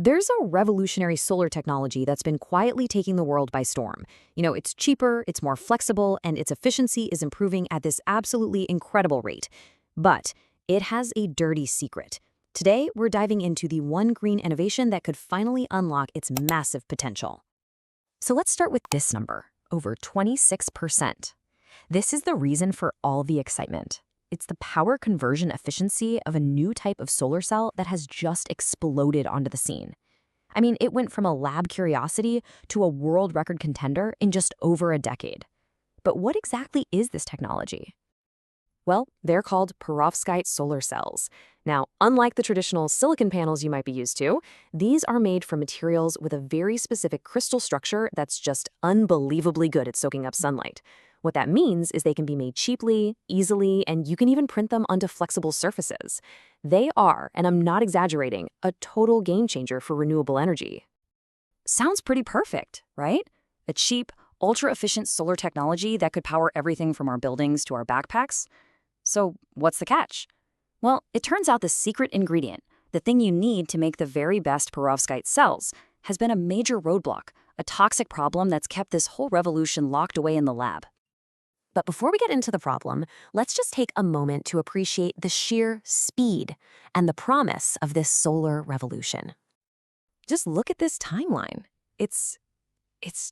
There's a revolutionary solar technology that's been quietly taking the world by storm. It's cheaper, it's more flexible, and its efficiency is improving at this absolutely incredible rate. But it has a dirty secret. Today, we're diving into the one green innovation that could finally unlock its massive potential. So let's start with this number, over 26%. This is the reason for all the excitement. It's the power conversion efficiency of a new type of solar cell that has just exploded onto the scene. I mean, it went from a lab curiosity to a world record contender in just over a decade. But what exactly is this technology? Well, they're called Perovskite solar cells. Now, unlike the traditional silicon panels you might be used to, these are made from materials with a very specific crystal structure that's just unbelievably good at soaking up sunlight. What that means is they can be made cheaply, easily, and you can even print them onto flexible surfaces. They are, and I'm not exaggerating, a total game changer for renewable energy. Sounds pretty perfect, right? A cheap, ultra-efficient solar technology that could power everything from our buildings to our backpacks. So what's the catch? Well, it turns out the secret ingredient, the thing you need to make the very best perovskite cells, has been a major roadblock, a toxic problem that's kept this whole revolution locked away in the lab. But before we get into the problem, let's just take a moment to appreciate the sheer speed and the promise of this solar revolution. Just look at this timeline. It's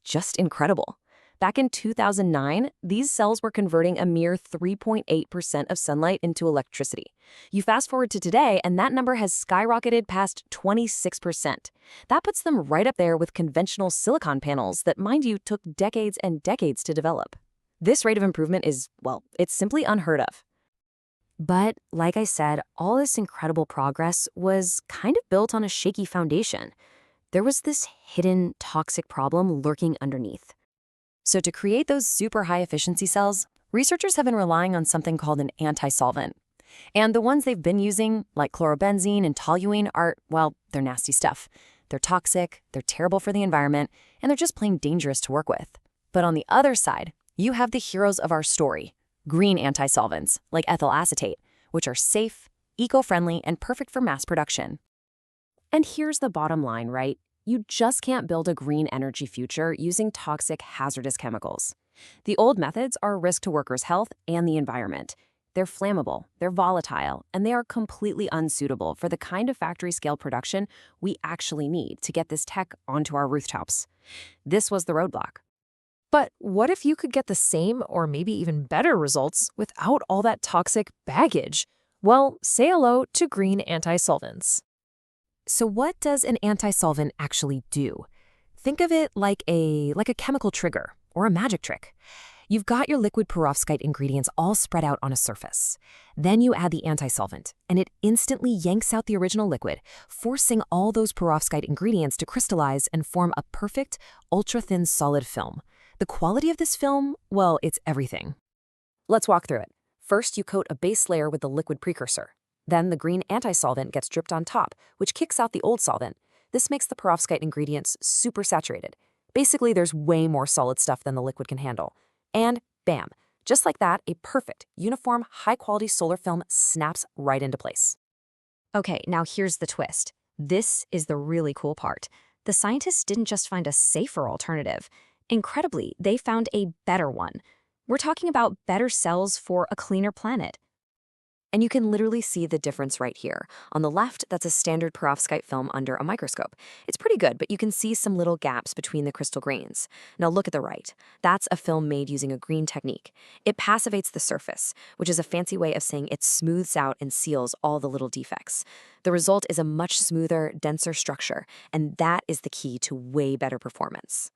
just incredible. Back in 2009, these cells were converting a mere 3.8% of sunlight into electricity. You fast forward to today, and that number has skyrocketed past 26%. That puts them right up there with conventional silicon panels that, mind you, took decades and decades to develop. This rate of improvement is, well, it's simply unheard of. But, like I said, all this incredible progress was kind of built on a shaky foundation. There was this hidden toxic problem lurking underneath. So to create those super high-efficiency cells, researchers have been relying on something called an antisolvent. And the ones they've been using, like chlorobenzene and toluene, are, well, they're nasty stuff. They're toxic, they're terrible for the environment, and they're just plain dangerous to work with. But on the other side, you have the heroes of our story, green antisolvents, like ethyl acetate, which are safe, eco-friendly, and perfect for mass production. And here's the bottom line, right? You just can't build a green energy future using toxic, hazardous chemicals. The old methods are a risk to workers' health and the environment. They're flammable, they're volatile, and they are completely unsuitable for the kind of factory-scale production we actually need to get this tech onto our rooftops. This was the roadblock. But what if you could get the same or maybe even better results without all that toxic baggage? Well, say hello to green antisolvents. So what does an antisolvent actually do? Think of it like a chemical trigger or a magic trick. You've got your liquid perovskite ingredients all spread out on a surface. Then you add the antisolvent, and it instantly yanks out the original liquid, forcing all those perovskite ingredients to crystallize and form a perfect, ultra-thin solid film. The quality of this film, well, it's everything. Let's walk through it. First, you coat a base layer with the liquid precursor. Then the green antisolvent gets dripped on top, which kicks out the old solvent. This makes the perovskite ingredients super saturated. Basically, there's way more solid stuff than the liquid can handle. And bam, just like that, a perfect, uniform, high-quality solar film snaps right into place. Okay, now here's the twist. This is the really cool part. The scientists didn't just find a safer alternative. Incredibly, they found a better one. We're talking about better cells for a cleaner planet. And you can literally see the difference right here. On the left, that's a standard perovskite film under a microscope. It's pretty good, but you can see some little gaps between the crystal grains. Now look at the right. That's a film made using a green technique. It passivates the surface, which is a fancy way of saying it smooths out and seals all the little defects. The result is a much smoother, denser structure, and that is the key to way better performance.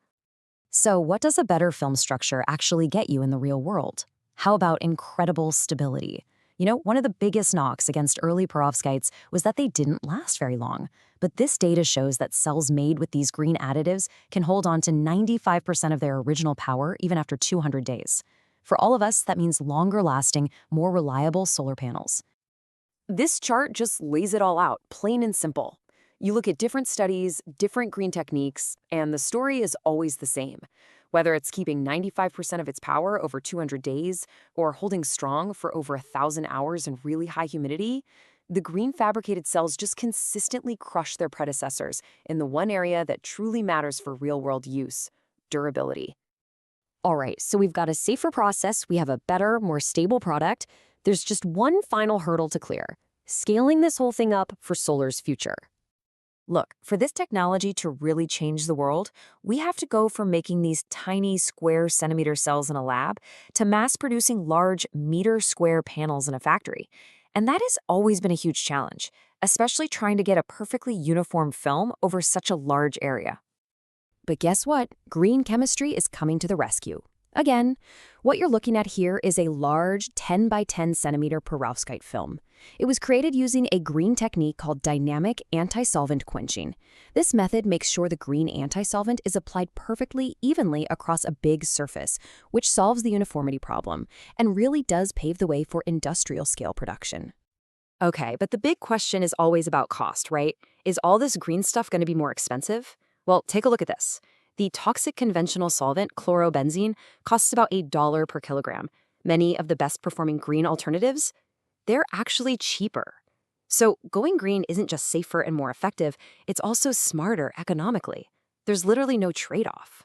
So what does a better film structure actually get you in the real world? How about incredible stability? One of the biggest knocks against early perovskites was that they didn't last very long. But this data shows that cells made with these green additives can hold on to 95% of their original power even after 200 days. For all of us, that means longer-lasting, more reliable solar panels. This chart just lays it all out, plain and simple. You look at different studies, different green techniques, and the story is always the same. Whether it's keeping 95% of its power over 200 days or holding strong for over 1,000 hours in really high humidity, The green fabricated cells just consistently crush their predecessors in the one area that truly matters for real-world use: durability. All right, so we've got a safer process, we have a better, more stable product. There's just one final hurdle to clear: scaling this whole thing up for solar's future. Look, for this technology to really change the world, we have to go from making these tiny square centimeter cells in a lab to mass producing large meter square panels in a factory. And that has always been a huge challenge, especially trying to get a perfectly uniform film over such a large area. But guess what? Green chemistry is coming to the rescue. Again, what you're looking at here is a large 10 by 10 centimeter perovskite film. It was created using a green technique called dynamic antisolvent quenching. This method makes sure the green antisolvent is applied perfectly evenly across a big surface, which solves the uniformity problem and really does pave the way for industrial scale production. Okay, but the big question is always about cost, right? Is all this green stuff going to be more expensive? Well, take a look at this. The toxic conventional solvent, chlorobenzene, costs about $8 per kilogram. Many of the best performing green alternatives, they're actually cheaper. So going green isn't just safer and more effective, it's also smarter economically. There's literally no trade-off.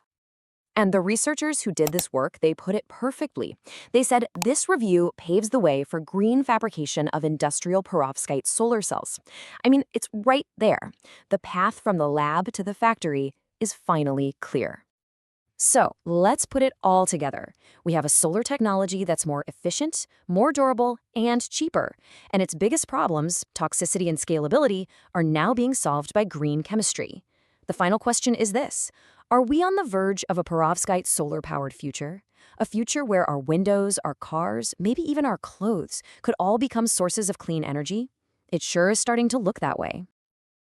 And the researchers who did this work, they put it perfectly. They said this review paves the way for green fabrication of industrial perovskite solar cells. I mean, it's right there. The path from the lab to the factory is finally clear. So let's put it all together. We have a solar technology that's more efficient, more durable, and cheaper. And its biggest problems, toxicity and scalability, are now being solved by green chemistry. The final question is this: are we on the verge of a perovskite solar-powered future? A future where our windows, our cars, maybe even our clothes could all become sources of clean energy? It sure is starting to look that way.